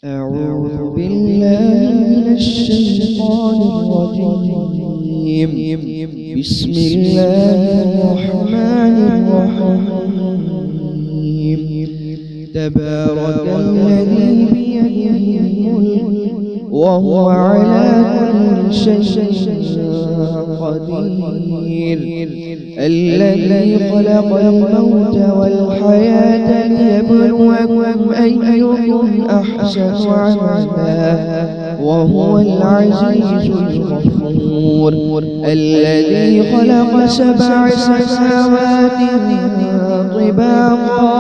أعوذ بالله من الشيطان الرجيم. بسم الله الرحمن الرحيم. تبارك الذي بيده الملك وهو على كل شيء قدير. الذي خلق الموت والحياة ليبلوكم أيكم أحسن عملا وهو العزيز الغفور. الذي خلق 7 سماوات طباقا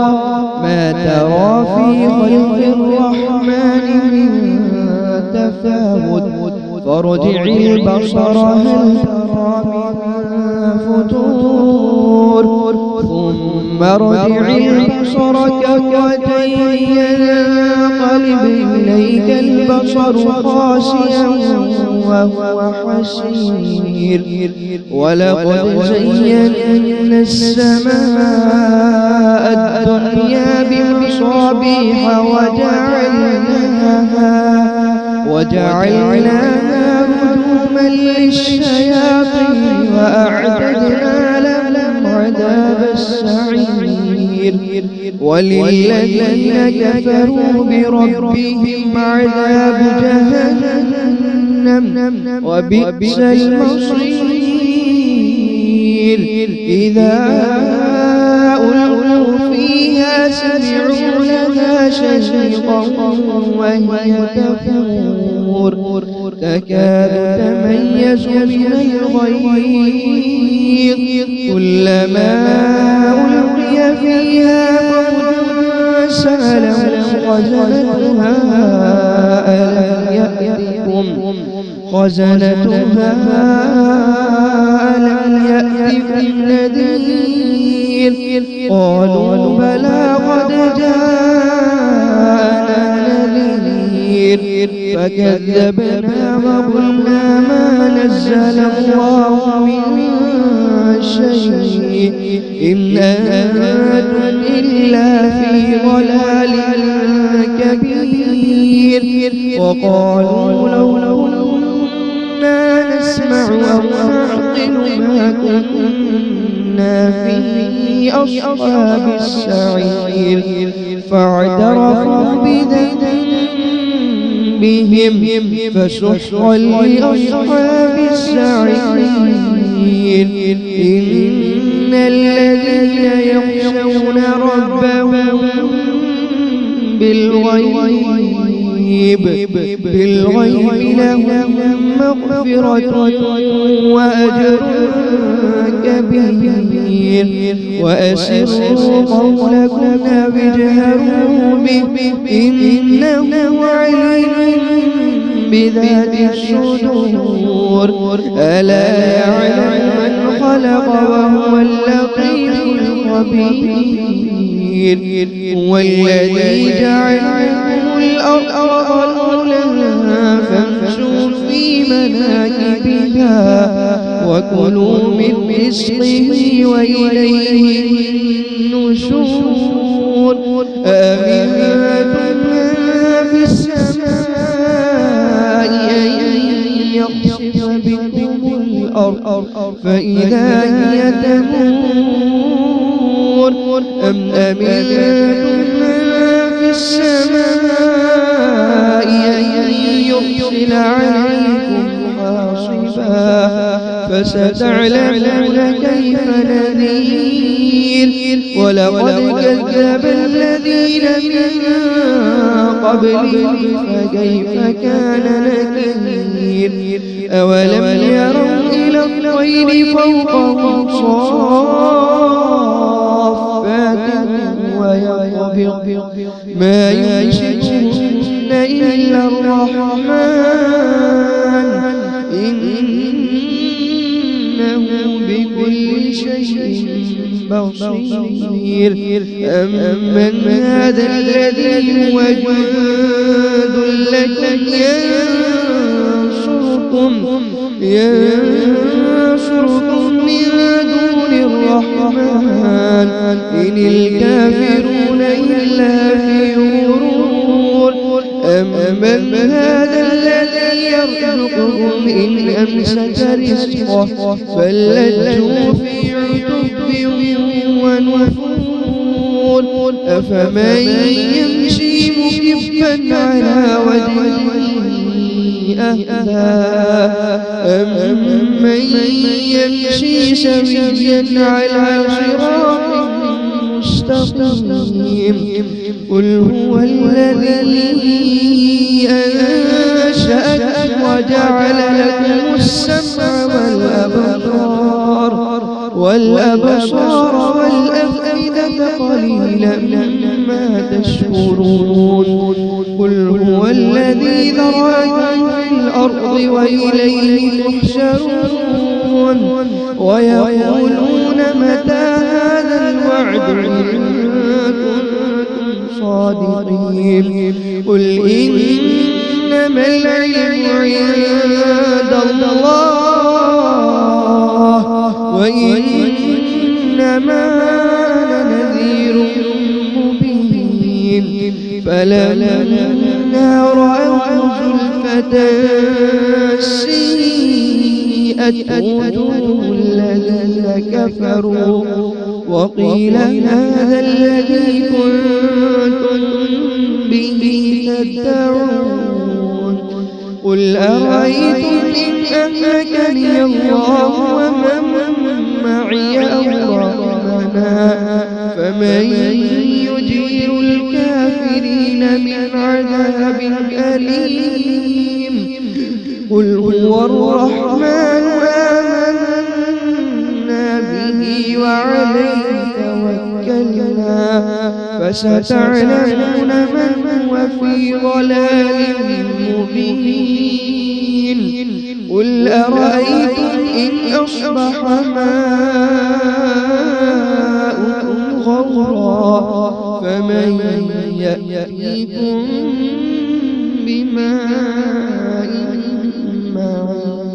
ما ترى في خلق الرحمن من تفاوت فارجع البصر هل ترى من فتور ثم ارجع البصر كرتين ينقلب إليك البصر خاسئا وهو حسير. ولقد زينا السماء الدنيا بمصابيح وجعلناها رجوما للشياطين وأعتدنا لهم عذاب السعير. وللذين كفروا بربهم عذاب جهنم وبئس المصير. إذا ألقوا فيها سمعوا لها شهيقا وهي تفور تكاد تميز من الغيظ كلما ألقي فيها فوج سألهم خزنتها ألم يأتكم نذير قالوا بلى قد جاءنا نذير فكذبنا وقلنا ما نزل الله من شيء إن أنتم إلا في ضلال كبير. وقالوا لو كنا نسمع أو نعقل ما كنا في أصحاب السعير. فاعترفوا بذنبهم فسحقا لأصحاب السعير. إن الذين يخشون ربهم بالغيب لهم مغفرة وأجر كبير. وأسروا قولكم أو اجهروا به إنه عليم بذات الصدور. ألا يعلم من خلق وهو اللطيف الخبير. هو الذي جعل لكم الأرض ذلولا فامشوا في مناكبها وكلوا من رزقه وإليه النشور. أأمنتم من في السماء أن يخسف بكم الأرض فإذا هي تمور أم أمنتم من في السماء أن يرسل عليكم حاصبا فستعلمون كيف نذير. ولقد كذب الذين من قبلهم فكيف كان نكير. أولم يروا إلى الطير فوقهم صافات ويقبض ما يمسكهن إلا الرحمن إنه بكل شيء بصير. أمن هذا الذي هو جند لكم ينصركم من دون الرحمن إن الكافرون إلا في غرور. أمن هذا الذي يرزقكم إن أمسك رزقه بل لجوا في عتب ونفور أفمن يمشي مكبا على وجهه أهدى أمن يمشي سويا على صراط مستقيم قل هو الذي أنشأكم وجعل لكم السمع والأبصار والأفئدة قليلا ما تشكرون قل هو الذي ذرأكم في الأرض وإليه تحشرون ويقولون متى هذا الوعد إن كنتم صادقين قل إنما العلم عند الله وإنما أنا نذير مبين فلما رأوا زلفة سيئت وجوه الذين كفروا وقيل هذا الذي كنتم به تدعون قل أرأيتم إن أهلكني الله ومن معي أو رحمنا فمن يجير الكافرين من عذاب أليم قل هو الرحمن آمنا به وعليه توكلنا فستعلمون من هو في ضلال مبين قل أرأيتم إن أصبح ماؤكم غورا فمن يأتيكم بماء معين